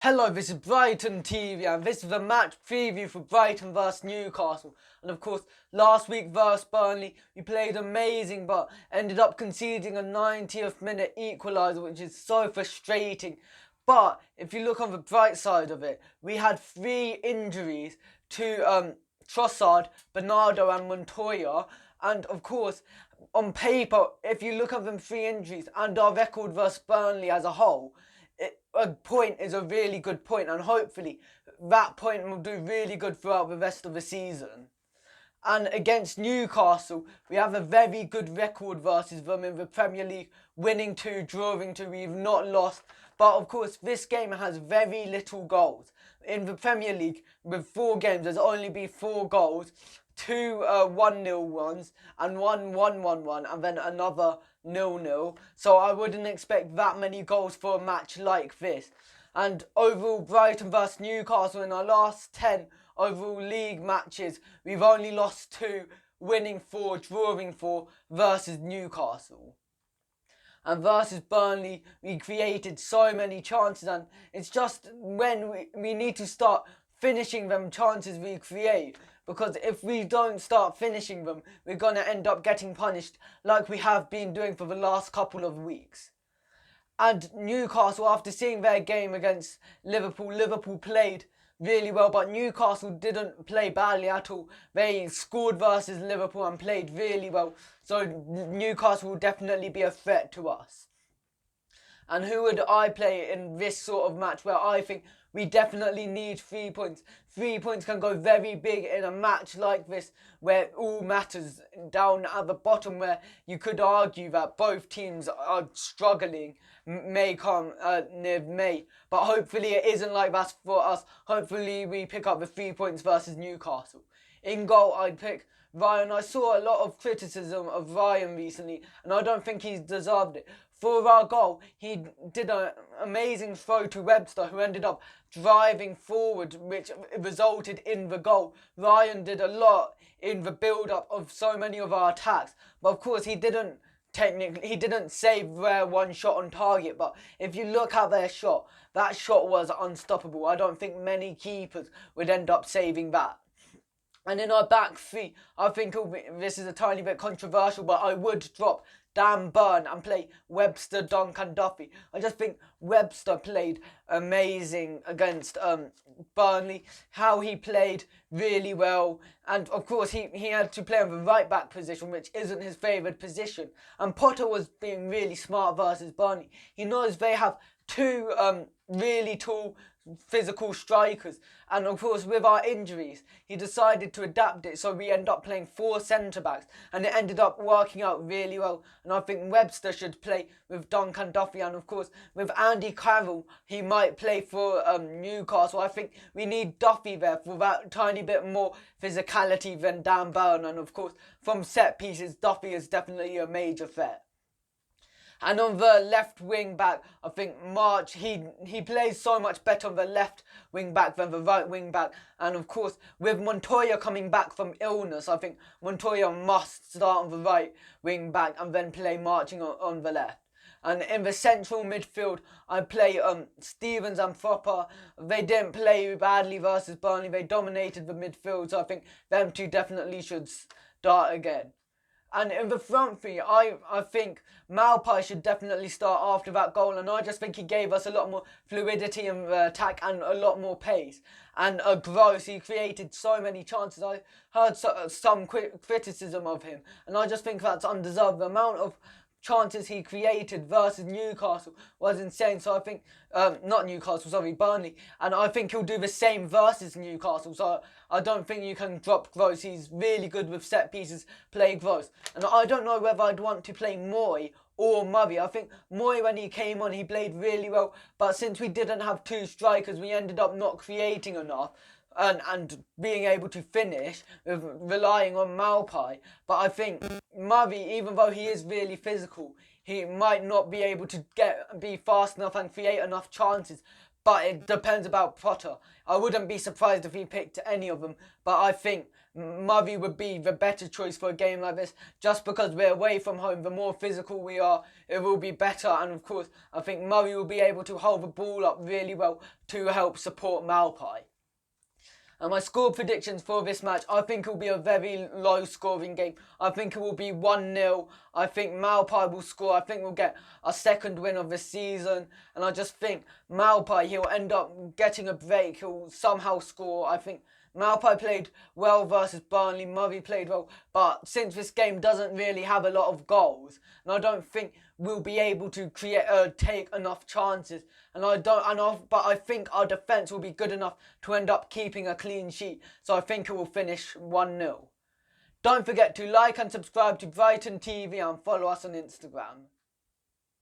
Hello, this is Brighton TV and this is a match preview for Brighton vs Newcastle. And of course, last week vs Burnley, we played amazing but ended up conceding a 90th minute equaliser, which is so frustrating. But if you look on the bright side of it, we had 3 injuries to Trossard, Bernardo and Montoya. And of course, on paper, if you look at them 3 injuries and our record vs Burnley as a whole, a point is a really good point, and hopefully that point will do really good throughout the rest of the season. And against Newcastle, we have a very good record versus them in the Premier League, winning 2, drawing 2, we've not lost. But of course, this game has very little goals. In the Premier League, with 4 games, there's only been 4 goals, 2 1-0 ones, and 1 1-1-1, and then another 0-0. So I wouldn't expect that many goals for a match like this. And overall, Brighton vs Newcastle, in our last 10 overall league matches, we've only lost 2, winning 4, drawing 4 versus Newcastle. And versus Burnley, we created so many chances, and it's just when we need to start finishing them chances we create, because if we don't start finishing them, we're going to end up getting punished like we have been doing for the last couple of weeks. And Newcastle, after seeing their game against Liverpool played really well, but Newcastle didn't play badly at all. They scored versus Liverpool and played really well, so Newcastle will definitely be a threat to us. And who would I play in this sort of match where I think we definitely need 3 points? 3 points can go very big in a match like this where it all matters. Down at the bottom where you could argue that both teams are struggling, may come near May. But hopefully it isn't like that for us. Hopefully we pick up the 3 points versus Newcastle. In goal, I'd pick Ryan. I saw a lot of criticism of Ryan recently, and I don't think he's deserved it. For our goal, he did an amazing throw to Webster, who ended up driving forward, which resulted in the goal. Ryan did a lot in the build-up of so many of our attacks, but of course he didn't save their one shot on target. But if you look at their shot, that shot was unstoppable. I don't think many keepers would end up saving that. And in our back 3, I think this is a tiny bit controversial, but I would drop Dan Burn and play Webster, Dunk and Duffy. I just think Webster played amazing against Burnley. How he played really well. And of course he had to play on the right back position, which isn't his favoured position. And Potter was being really smart versus Burnley. He knows they have 2 really tall physical strikers, and of course with our injuries he decided to adapt it, so we end up playing 4 centre backs, and it ended up working out really well. And I think Webster should play with Duncan Duffy, and of course with Andy Carroll he might play for Newcastle. I think we need Duffy there for that tiny bit more physicality than Dan Burn, and of course from set pieces Duffy is definitely a major threat. And on the left wing back, I think March, he plays so much better on the left wing back than the right wing back. And of course, with Montoya coming back from illness, I think Montoya must start on the right wing back and then play Marching on the left. And in the central midfield, I play Stevens and Fopper. They didn't play badly versus Burnley. They dominated the midfield, so I think them 2 definitely should start again. And in the front 3, I think Malpai should definitely start after that goal, and I just think he gave us a lot more fluidity in the attack and a lot more pace. And Gross, he created so many chances. I heard some criticism of him, and I just think that's undeserved. The amount of chances he created versus Newcastle was insane. So I think, Burnley. And I think he'll do the same versus Newcastle. So I don't think you can drop Gross. He's really good with set pieces, play Gross. And I don't know whether I'd want to play Moy or Murray. I think Moy, when he came on, he played really well. But since we didn't have 2 strikers, we ended up not creating enough. And being able to finish with relying on Malpai. But I think Murray, even though he is really physical, he might not be able to be fast enough and create enough chances. but it depends about Potter. I wouldn't be surprised if he picked any of them, but I think Murray would be the better choice for a game like this, just because we're away from home. The more physical we are, it will be better, and of course I think Murray will be able to hold the ball up really well to help support Malpai. And my score predictions for this match, I think it will be a very low scoring game. I think it will be 1-0. I think Malpai will score. I think we'll get a second win of the season. And I just think Malpai, he'll end up getting a break. He'll somehow score. I think Malpai played well versus Burnley. Murray played well. But since this game doesn't really have a lot of goals, and I don't think we'll be able to take enough chances. But I think our defence will be good enough to end up keeping a clean sheet. So I think it will finish 1-0. Don't forget to like and subscribe to Brighton TV and follow us on Instagram.